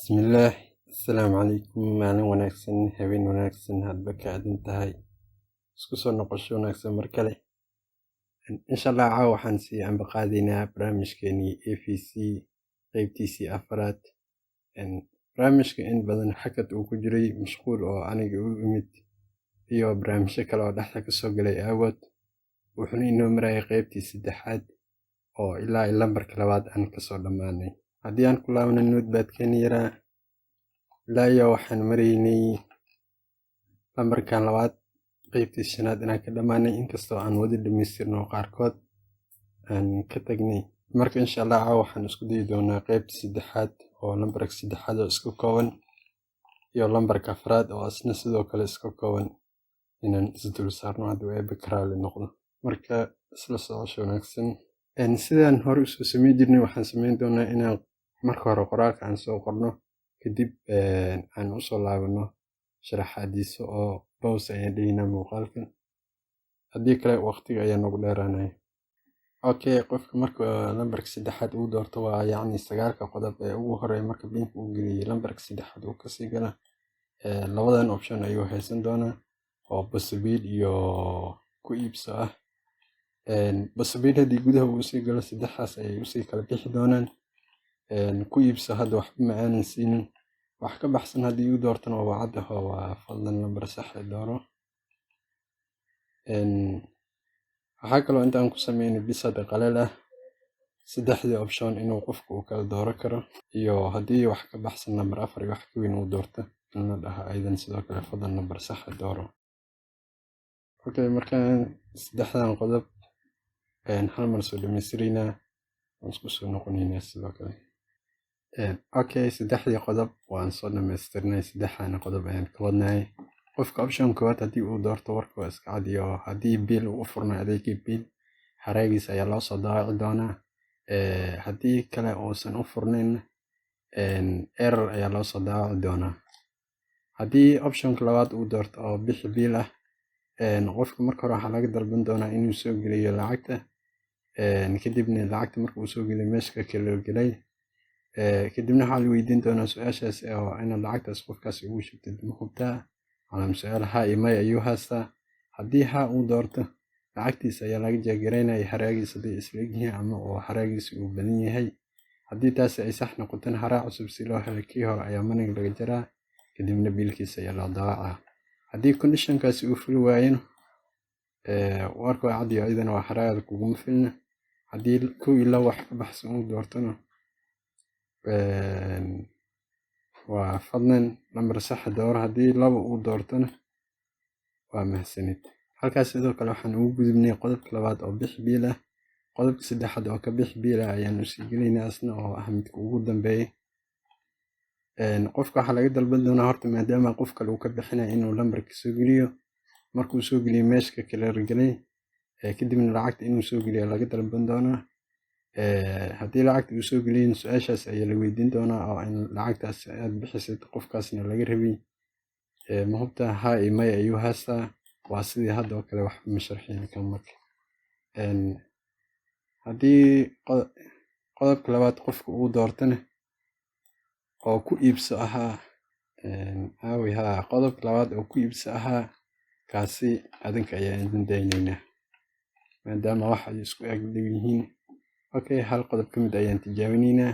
Bismillah, assalaamu calaykum. Maalin wanaagsan, habeen wanaagsan, hadba ka adan tahay. Isku soo noqosho wanaagsan mar kale. Insha Allah caawa waxaan sii ambaqaadaynaa barnaamijkeenii AVC qaybtiisii afraad. Barnaamijka in badan xakad uu ku jiray mashquul oo aniga u imid iyo barnaamijyo kale oo dhexda ka soo galay awood. Wuxuuna inoo marayay qaybtii saddexaad oo ilaa lambarka labaad aan kasoo dhammaanay. haddii aan ku laabno notepad-keeni yaraa ilaa iyo waxaan maraynay lambarkan labaad qaybtii shanaad inaan ka dhammaanay, inkastoo aan wadi dhamaystirno qaarkood aan ka tagnay. Marka insha Allah caawa waxaan isku dayi doonaa qaybtii saddexaad oo lambarka saddexaad oo isku kooban iyo lambarka afraad oo asna sidoo kale isku kooban inaan isdul saarno haddii eebbe ka raali noqdo. Marka isla socosho wanaagsan. Sidaan hore usoo samayn jirnay waxaan samayn doonaa inaan marka hore qoraalka aan soo qorno, kadib aan usoo laabano sharaxaadiisa oo pause ayaan dhihinaa muuqaalka. Haddii kale waqtiga ayaa nagu dheeraanaya. Okay, qofka marka lambarka saddexaad uu doorto waa yacni 9 qodob ee ugu horeeya marka binka uu geliyay lambarka saddexaad uu kasii gala. Labadan option ayuu haysan doonaa oo possible iyo ku iibso ah. possible haddii gudaha uu usii galo saddexdaas ayay usii kala bixi doonaan. Ku iibso hadda waxba ma aanan siinin. wax ka baxsan haddii uu doortana waa caddaho waa fadlan lambar sax ah dooro. waxaa kaloo intaan ku sameynay bis hadda qaleel ah saddexdii option inuu qofku uu kala dooro karo, iyo haddii wax ka baxsan lambar 4 iyo wax ka weyn uu doorto in la dhaho aydan sidoo kale fadlan lambar sax ah dooro. Okay, markaan saddexdan qodob hal mar soo dhammaystiraynaa waan isku soo noqonaynaa sidoo kale. Okay, saddexdii qodob waan soo dhammaystirnay. saddexdan qodob ayaan ka wadnahay. qofka option koowaad haddii uu doorto warka waa iska cad, iyo haddii biil uu u furnay adeegii biil xaraagiisa ayaa loo soo daawaci doonaa. haddii kale uusan u furnayn error ayaa loo soo daawaci doonaa. haddii optionka labaad uu doorto oo bixi biil ah, qofka marka hore waxaa laga dalban doonaa inuu soo geliyo lacagta. kadibna lacagta marka uu soo geliyo meesha kala gelay, kadibna waxaa la weydiin doonaa su-aashaas oo inaad lacagtaas qofkaas ugu shubtid ma hubtaa. calaam su-aal haa iyo maya ayuu haystaa. haddii haa uu doorto lacagtiisa ayaa laga jeegaraynaya haraagiisa hadday isla egyihiin ama oo haraagiisa uu badan yahay. haddii taasi ay sax noqotana haraa cusub si loo helo kii hore ayaa manig laga jaraa, kadibna biilkiisa ayaa loo daawacaa. haddii conditionkaasi uu fuli waayana warka waa cad iyo iyadana waa haraaga kuguma filna. haddii 1 iyo 2 wax ka baxsan uu doortona waa fadlan lambar sax ah dooro. haddii 2 uu doortona waa mahadsanid. halkaas sidoo kale waxaan ugu gudubnay qodobka labaad oo bixi biil ah. qodobka saddexaad oo ka bixi biil ah ayaan usii gelaynaa asna oo ah midka ugu dambeeya. qofka waxaa laga dalban doonaa horta maadaama qof kale uu ka bixinayo inuu lambarka soo geliyo. markuu soo geliyo meeshka kala gelay, kadibna lacagta inuu soo geliyo laga dalban doonaa. haddii lacagta uu soo geliyin su-aashaas ayaa la weydiin doonaa oo in lacagtaas aad bixisid qofkaasna laga rabay ma hubtaa haa iyo maya ayuu haystaa. waa sidii hadda oo kale wax ma sharxin kan marka. haddii qodobka labaad qofka uu doortana oo ku iibso ahaa qodobka labaad oo ku iibso ahaa kaasi adinka ayaa idin daynaynaa maadaama wax ay isku eg dhow yihiin. Okay, hal qodob ka mid ayaan tijaabinaynaa.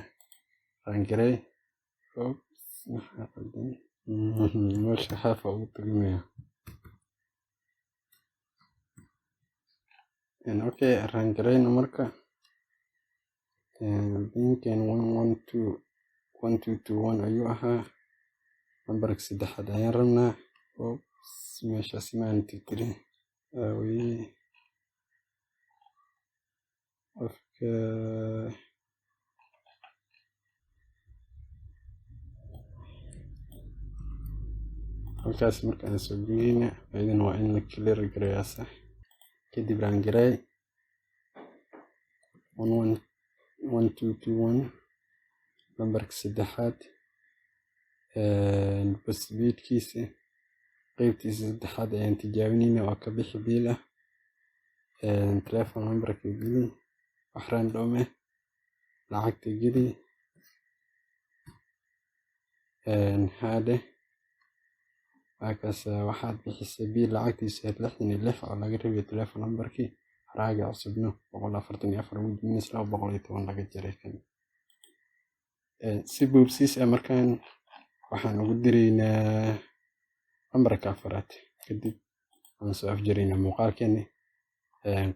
aan galay meesha xaafa ugu tagaynaa. Okay, aan galayno marka binkan 1221 ayuu ahaa. lambarka saddexaad ayaan rabnaa. meeshaas maan tirtirin qofka halkaas marka aan soo geliyna ayadana waa in la clear gareeyaa sax. kadib aan garay 1221 lambarka saddexaad possibility-kiisa qaybtiisa saddexaad ayaan tijaabinaynaa oo ka bixi biil ah. telephone numberka geli, wax random ah, lacagta geli, هذا markaas waxaad bixisay biil lacagtiisa 66 oo laga rabay telephone numberkii haraaga cusubna 144 wujminis 210 laga jaray kan si boobsiis markaan waxaan ugu diraynaa lambarka afraad kadib aan soo afjaraynaa muuqaalkeeni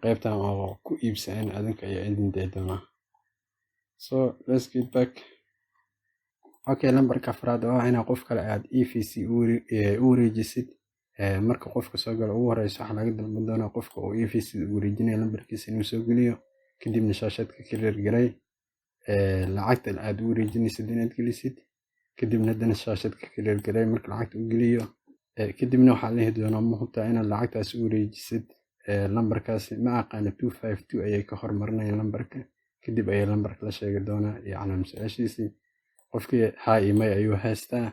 qaybtan oo ku iibsan adinka ayaa idin deedana so let's get back. Okay, lambarka afraad oo ina qof kale aad EVC u wareejisid marka qofka soo galo ugu horeyso waxa laga dalban doonaa qofka oo EVC u wareejinayo lambarkiisa inuu soo geliyo kadibna shaashadka clear garay lacagta aad u wareejinaysid inaad gelisid kadibna hadana shaashadka clear garay marka lacagta u geliyo kadibna waxa la heli doonaa muhimta inaad lacagtaas u wareejisid lambarkaasi ma aqaana 252 ayay ka hormarnayaan lambarka kadib ayay lambarka la sheegi doonaa iyo calaamadiisa qofkii haa email ayuu haystaa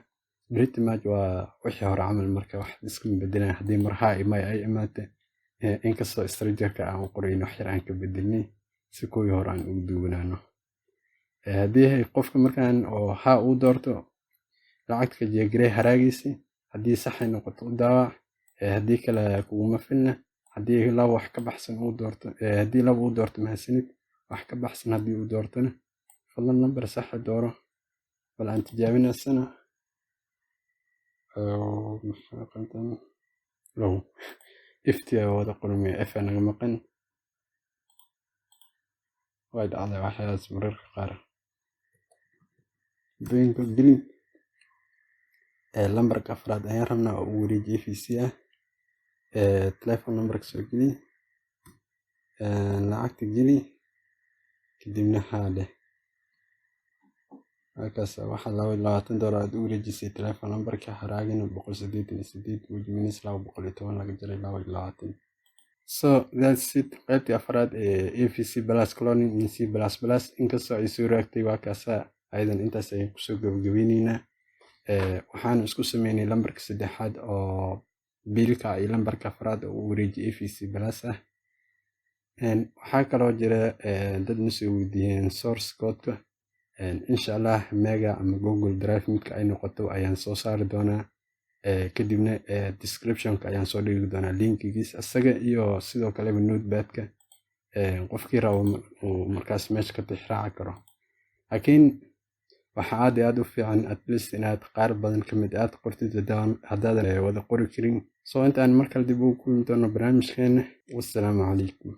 pretty much waa wixii hore camal marka wax iska bedelaan hadii mar haa email ay imaate inkastoo strategy-ka aan qorayno wax yar aan ka bedelnay si kuwii hore aan ugu duwanaano hadii qofka markaan oo haa uu doorto lacagta jeegray haraagiisi hadii sax ay noqoto u daawac hadii kale kuma filna hadii laba wax ka baxsan uu doorto hadii laba uu doorto mahadsanid wax ka baxsan hadii uu doortona fadlan lambar sax dooro bal aan tijaabina sana maxaqantan low iftiya wada qulmi afana maqan way dhacday waxaas mararka qaar beenka gelin lambarka afraad ayaan rabnaa oo wareejiye EVC telephone number soo geli lacagta geli kadibna haade markaas waxa $20 aad u wareejisay telephone numberka haraagina 188 wujminis 210 laga jaray 20. So that's it qaybtii afraad EVC plus cloning C++ inkastoo ay soo raagtay waa kaasa aydan intaas ay ku soo gabagabeynayna waxaan isku sameynay lambarka saddexaad oo biilka iyo lambarka afraad oo wareejiye EVC plus waxaa kaloo jira dad masoo weydiiyeen source code-ka inshallah mega ama Google Drive midka ay noqoto ayaan soo saari doonaa kadibna description-ka ayaan soo dhigi doonaa linkigiisa asaga iyo sidoo kale notepad-ka qofkii rabo markaas meesha ka tixraaci karo laakiin waxa aad u fiican at least inaad qaar badan ka mid aad qortid hadaadan wada qori karin so intaan markale dib ugu kulmi doono barnaamijkeena wassalaamu calaykum.